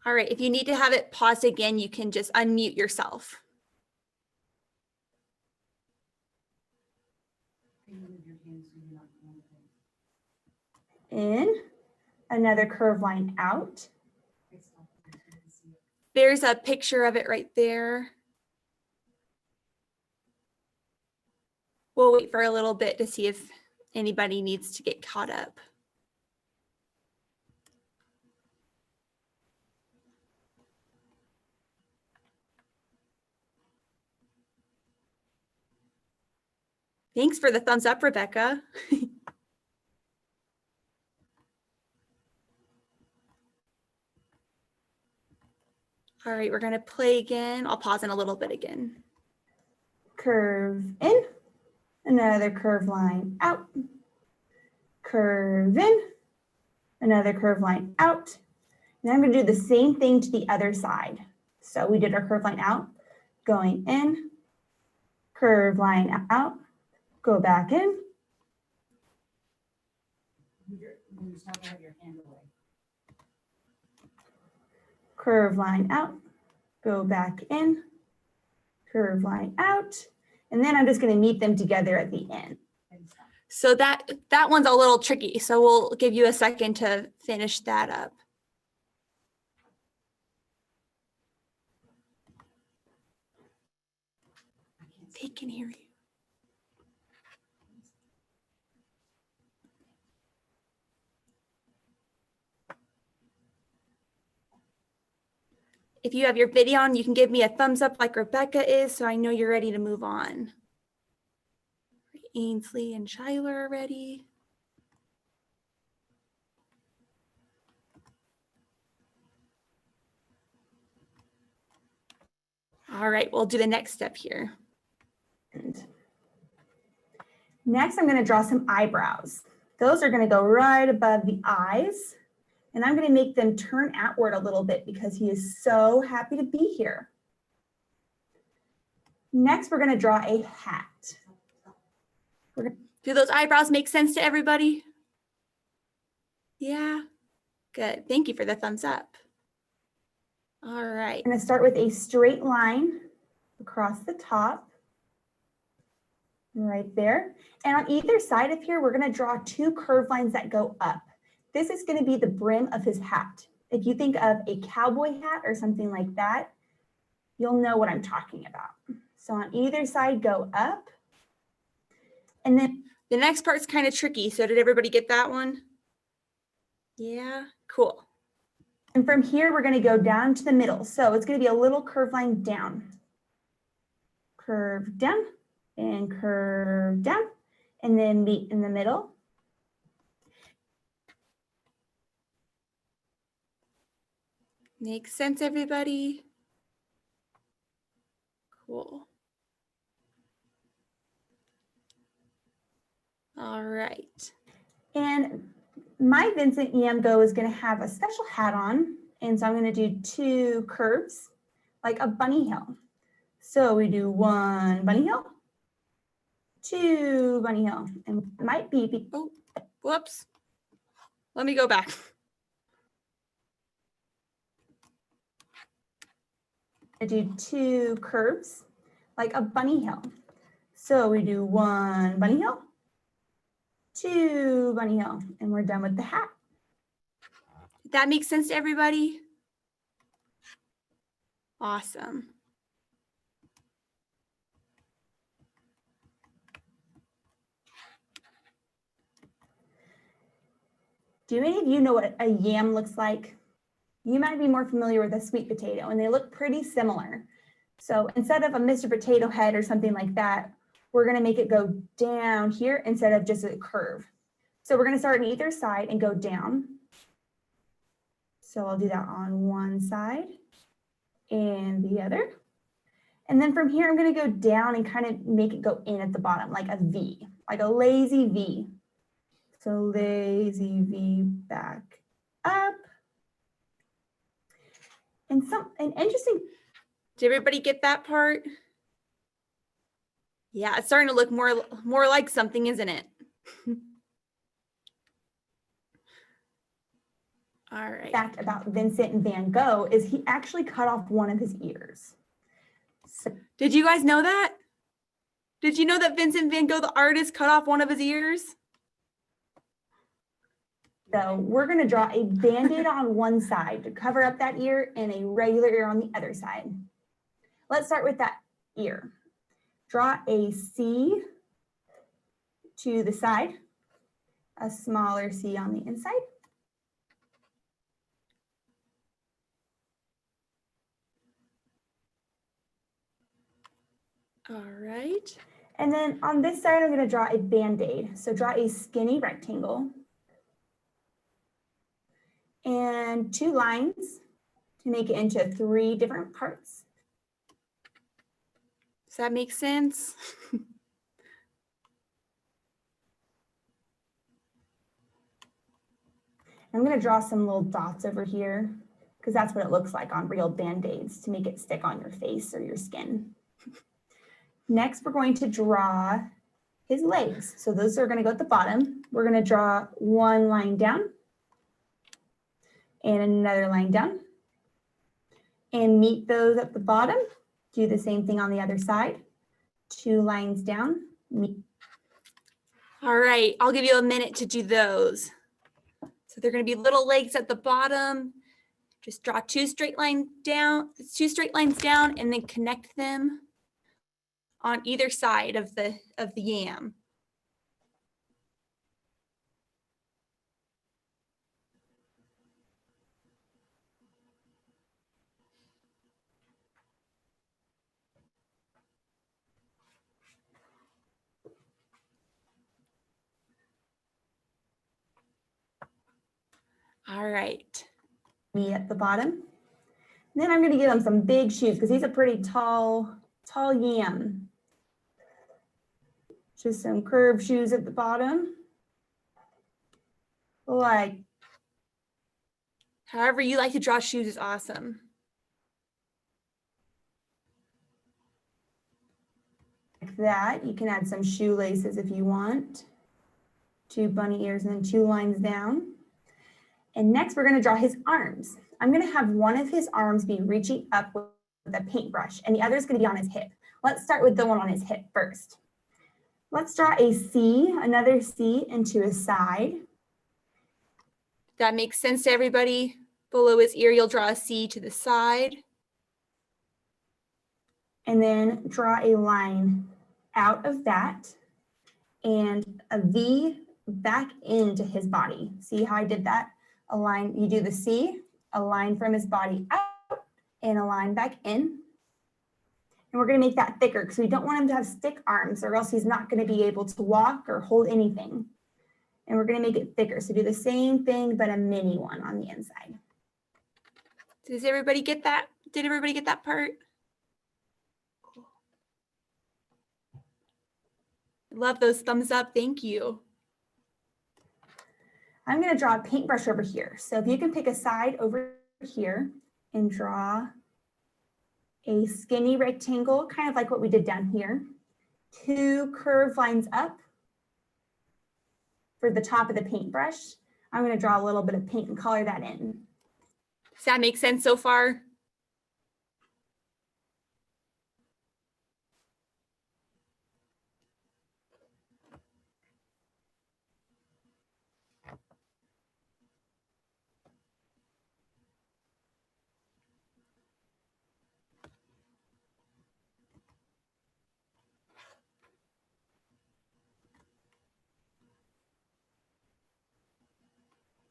All right, if you need to have it paused again, you can just unmute yourself. in, another curved line out. There's a picture of it right there. We'll wait for a little bit to see if anybody needs to get caught up. Thanks for the thumbs up, Rebecca. All right, we're going to play again. I'll pause in a little bit again. Curve in, another curved line out. Curve in, another curved line out. And I'm going to do the same thing to the other side. So we did our curved line out, going in, curved line out, go back in. Curve line out, go back in, curve line out, and then I'm just going to meet them together at the end. So that one's a little tricky. So we'll give you a second to finish that up. They can hear you. If you have your video on, you can give me a thumbs up like Rebecca is, so I know you're ready to move on. Ainsley and Shyler are ready. All right, we'll do the next step here. Next, I'm going to draw some eyebrows. Those are going to go right above the eyes. And I'm going to make them turn outward a little bit because he is so happy to be here. Next, we're going to draw a hat. Do those eyebrows make sense to everybody? Yeah, good. Thank you for the thumbs up. All right. I'm going to start with a straight line across the top, right there. And on either side of here, we're going to draw two curved lines that go up. This is going to be the brim of his hat. If you think of a cowboy hat or something like that, you'll know what I'm talking about. So on either side, go up. And then the next part's kind of tricky. So did everybody get that one? Yeah, cool. And from here, we're going to go down to the middle. So it's going to be a little curved line down. Curve down and curve down, and then meet in the middle. Makes sense, everybody? Cool. All right. And my Vincent Van Gogh is going to have a special hat on. And so I'm going to do two curves like a bunny hill. So we do one bunny hill, two bunny hill, and it might be, oh, whoops. Let me go back. I do two curves like a bunny hill. So we do one bunny hill, two bunny hill, and we're done with the hat. That makes sense to everybody? Awesome. Do any of you know what a yam looks like? You might be more familiar with a sweet potato, and they look pretty similar. So instead of a Mr. Potato Head or something like that, we're going to make it go down here instead of just a curve. So we're going to start on either side and go down. So I'll do that on one side and the other. And then from here, I'm going to go down and kind of make it go in at the bottom, like a V, like a lazy V. So lazy V back up. And an interesting. Did everybody get that part? Yeah, it's starting to look more like something, isn't it? All right. Fact about Vincent Van Gogh is he actually cut off one of his ears. So, did you guys know that? Did you know that Vincent Van Gogh, the artist, cut off one of his ears? So we're gonna draw a Band-Aid on one side to cover up that ear and a regular ear on the other side. Let's start with that ear. Draw a C to the side, a smaller C on the inside. All right. And then on this side, I'm going to draw a Band-Aid. So draw a skinny rectangle and 2 lines to make it into 3 different parts. Does that make sense? I'm going to draw some little dots over here because that's what it looks like on real Band-Aids to make it stick on your face or your skin. Next, we're going to draw his legs. So those are going to go at the bottom. We're going to draw 1 line down and another line down and meet those at the bottom. Do the same thing on the other side. 2 lines down. Meet. All right, I'll give you a minute to do those. So they're going to be little legs at the bottom. Just draw 2 straight lines down, and then connect them on either side of the yam. All right. Me at the bottom. And then I'm going to give him some big shoes because he's a pretty tall yam. Just some curved shoes at the bottom. Like. However you like to draw shoes is awesome. Like that. You can add some shoelaces if you want. 2 bunny ears and then 2 lines down. And next we're going to draw his arms. I'm going to have one of his arms be reaching up with a paintbrush and the other is going to be on his hip. Let's start with the one on his hip first. Let's draw a C, another C into his side. That makes sense to everybody. Below his ear, you'll draw a C to the side. And then draw a line out of that and a V back into his body. See how I did that? A line, you do the C, a line from his body out and a line back in. And we're going to make that thicker because we don't want him to have stick arms or else he's not going to be able to walk or hold anything. And we're going to make it thicker. So do the same thing, but a mini one on the inside. Does everybody get that? Did everybody get that part? Cool. Love those thumbs up. Thank you. I'm going to draw a paintbrush over here. So if you can pick a side over here and draw a skinny rectangle, kind of like what we did down here. 2 curved lines up for the top of the paintbrush. I'm going to draw a little bit of paint and color that in. Does that make sense so far?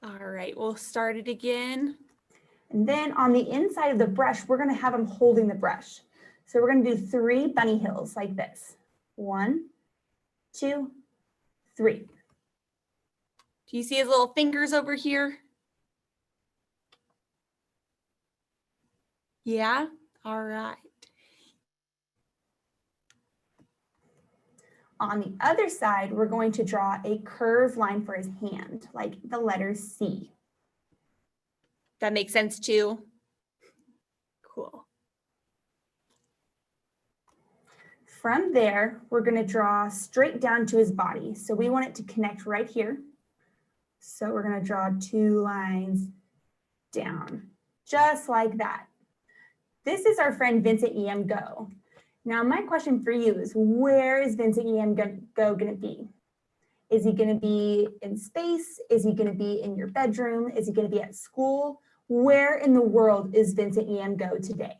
All right, we'll start it again. And then on the inside of the brush, we're going to have him holding the brush. So we're going to do 3 bunny hills like this. 1, 2, 3. Do you see his little fingers over here? Yeah, all right. On the other side, we're going to draw a curved line for his hand, like the letter C. That makes sense too. Cool. From there, we're going to draw straight down to his body. So we want it to connect right here. So we're going to draw 2 lines down, just like that. This is our friend Vincent E.M. Go. Now, my question for you is, where is Vincent E.M. Go going to be? Is he going to be in space? Is he going to be in your bedroom? Is he going to be at school? Where in the world is Vincent EM Go today?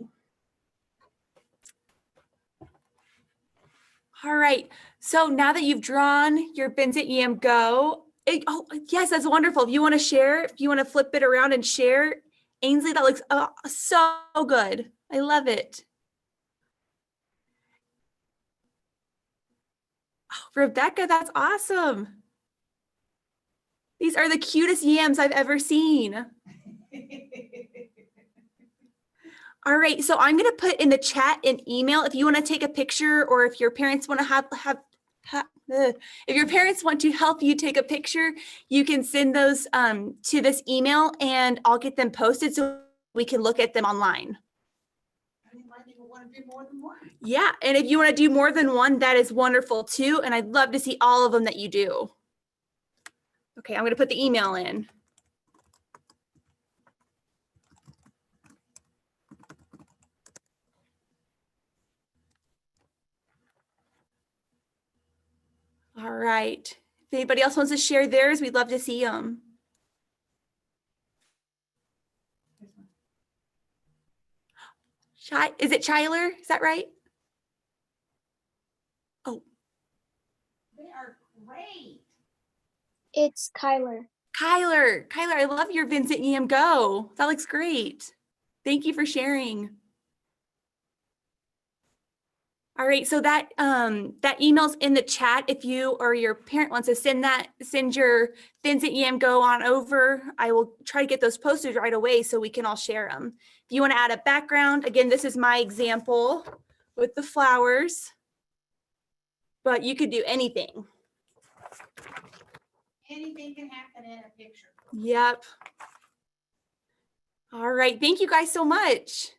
All right. So now that you've drawn your Vincent EM Go, oh yes, that's wonderful. If you want to share, if you want to flip it around and share, Ainsley, that looks so good. I love it. Oh, Rebecca, that's awesome. These are the cutest yams I've ever seen. All right, so I'm gonna put in the chat an email if you want to take a picture, or if your parents want to if your parents want to help you take a picture, you can send those to this email, and I'll get them posted so we can look at them online. Yeah, and if you want to do more than one, that is wonderful too, and I'd love to see all of them that you do. Okay, I'm going to put the email in. All right. If anybody else wants to share theirs, we'd love to see them. Is it Chyler? Is that right? Oh. They are great. It's Kyler. Kyler, I love your Vincent EM Go. That looks great. Thank you for sharing. All right, so that email's in the chat. If you or your parent wants to send your Vincent EM Go on over. I will try to get those posted right away so we can all share them. If you want to add a background, again, this is my example with the flowers, but you could do anything. Anything can happen in a picture. Yep. All right, thank you guys so much.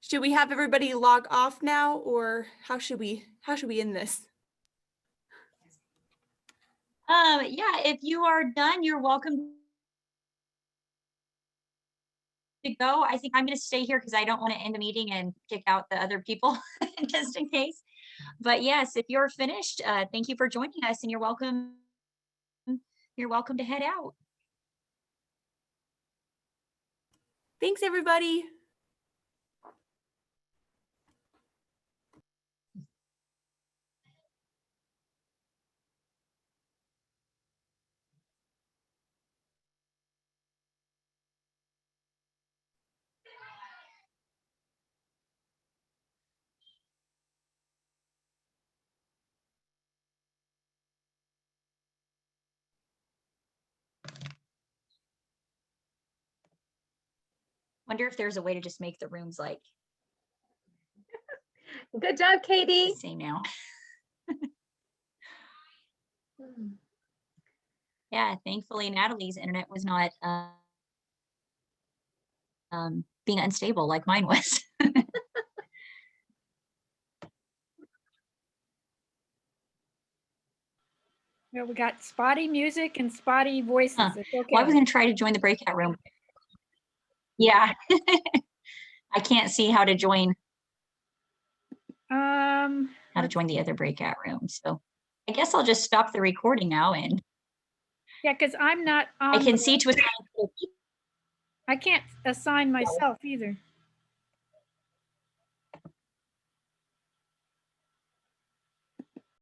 Should we have everybody log off now, or how should we end this? Yeah, if you are done, you're welcome to go. I think I'm going to stay here because I don't want to end the meeting and kick out the other people just in case. But yes, if you're finished, thank you for joining us, and you're welcome to head out. Thanks, everybody. Wonder if there's a way to just make the rooms like. Good job, Katie. Same now. Yeah, thankfully Natalie's internet was not being unstable like mine was. Well, we got spotty music and spotty voices. Huh. It's okay. Well, I was going to try to join the breakout room. Yeah, I can't see how to join. How to join the other breakout room. So I guess I'll just stop the recording now, and yeah, because I'm not. I can see to assign. I can't assign myself either.